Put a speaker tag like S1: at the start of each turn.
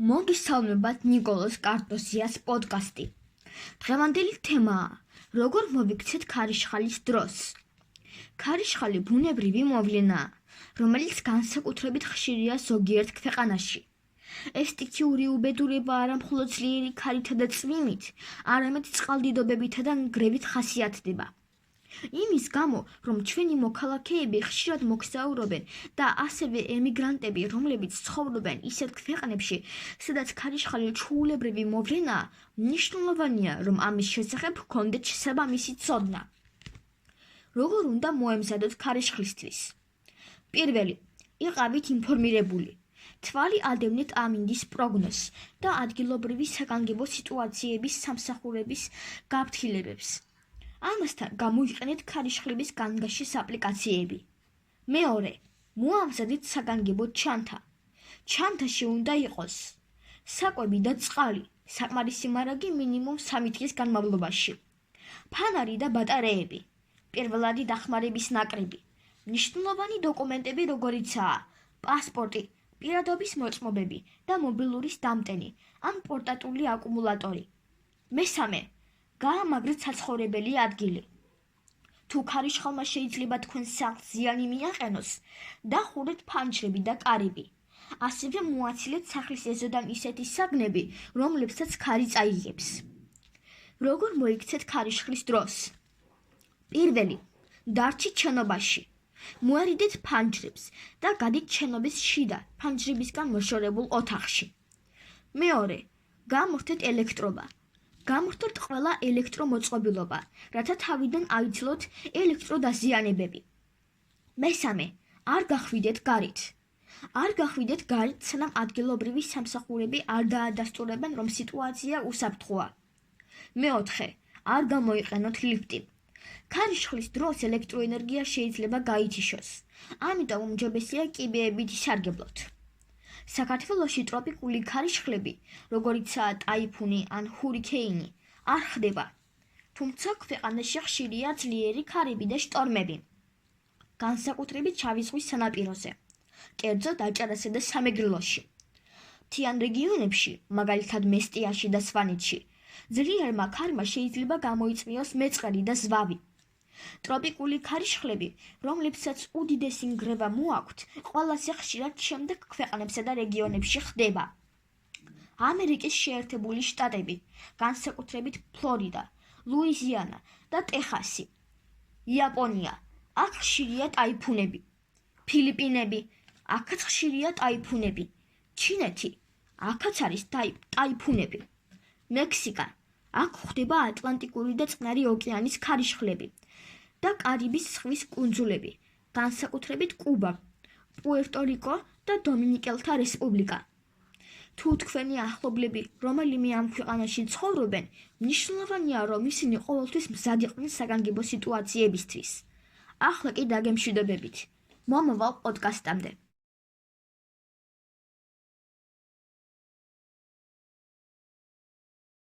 S1: მოგესალმებათ ნიკოლოზ კარტოზიას პოდკასტი. დღევანდელი თემაა: როგორ მოვიქცეთ ქარიშხალის დროს. ქარიშხალი ბუნებრივი მოვლენაა, რომელიც განსაკუთრებით ხშირია ზოგიერთ ქვეყანაში. ეს სტიქიური უბედურება არა მხოლოდ ძლიერი ქარითა და წვიმით, არამედ წყალდიდობებითა და ნგრევით ხასიათდება. იმის გამო, რომ ჩვენი მოქალაქეები ხშირად მოგზაურობენ და ასევე ემიგრანტები, რომლებიც ცხოვრობენ ისეთ ქვეყნებში, სადაც ქარიშხალი ჩვეულებრივი მოვლენაა, მნიშვნელოვანია, რომ ამის შესახებ ჰქონდეთ შესაბამისი ცოდნა. როგორ უნდა მოემზადოთ ქარიშხლისთვის? პირველი, იყავით ინფორმირებული. თვალი ადევნეთ ამინდის პროგნოზს და ადგილობრივი საგანგებო სიტუაციების სამსახურების გაფრთხილებებს. ამასთან გამოიყენეთ ქარიშხლების განგაშის აპლიკაციები. მეორე, მოამზადეთ საგანგებო ჩანთა. ჩანთაში უნდა იყოს საკვები და წყალი, საკმარისი მარაგი მინიმუმ 3 დღის განმავლობაში, ფანარი და ბატარეები, პირველადი დახმარების ნაკრები, მნიშვნელოვანი დოკუმენტები, როგორიცაა პასპორტი, პირადობის მოწმობები და მობილურის დამტენი ან პორტატული აკუმულატორი. მესამე, გაამაგრეთ საცხოვრებელი ადგილი. თუ ქარიშხალმა შეიძლება თქვენ სახლს ზიანი მიაყენოს, დახურეთ ფანჯრები და კარიბი. ასევე მოაცილეთ სახლის ეზოდან ისეთი საგნები, რომლებსაც ქარი წაიღებს. როგორ მოიქცეთ ქარიშხლის დროს? პირველი, დარჩით შენობაში. მოერიდეთ ფანჯრებს და გადით შენობის შიდა ფანჯრებისგან მოშორებულ ოთახში. მეორე, გამორთეთ ელექტრობა. გამორთოთ ყველა ელექტრომოწყობილობა, რათა თავიდან აიცილოთ ელექტროდაზიანებები. მესამე, არ გახვიდეთ გარეთ. არ გახვიდეთ გარეთ, სანამ ადგილობრივი სამსახურები არ დაადასტურებენ, რომ სიტუაცია უსაფრთხოა. მეოთხე, არ გამოიყენოთ ლიფტი. ქარიშხლის დროს ელექტროენერგია შეიძლება გაითიშოს, ამიტომ უმჯობესია კიბეებით ისარგებლოთ. საქართველოში ტროპიკული ქარიშხლები, როგორიცაა ტაიფუნი ან ჰურიქეინი, არ ხდება, თუმცა ქვეყანაში ხშირია ძლიერი ქარები და შტორმები, განსაკუთრებით შავი ზღვის სანაპიროზე, კერძოდ აჭარასა და სამეგრელოში. მთიან რეგიონებში, მაგალითად მესტიაში და სვანეთში, ძლიერმა ქარმა შეიძლება გამოიწვიოს მეწყერი და ზვავი. ტროპიკული ქარიშხლები, რომლებსაც უდიდესი ნგრევა მოაქვთ, ყველაზე ხშირად შემდეგ ქვეყნებსა და რეგიონებში ხდება. ამერიკის შეერთებული შტატები, განსაკუთრებით ფლორიდა, ლუიზიანა და ტეხასი. იაპონია, აქ ხშირია ტაიფუნები. ფილიპინები, აქაც ხშირია ტაიფუნები. ჩინეთი, აქაც არის ტაიფუნები. მექსიკა, აქ ხდება ატლანტიკური და წყნარი ოკეანის ქარიშხლები და კარიბის ზღვის კუნძულები, განსაკუთრებით კუბა, პუერტო-რიკო და დომინიკელთა რესპუბლიკა. თუ თქვენი ახლობლები რომელიმე ამ ქვეყანაში ცხოვრობენ, მნიშვნელოვანია, რომ ისინი ყოველთვის მზად იყვნენ საგანგებო სიტუაციებისთვის. ახლა კი დაგემშვიდობებით. მომავალ პოდკასტამდე.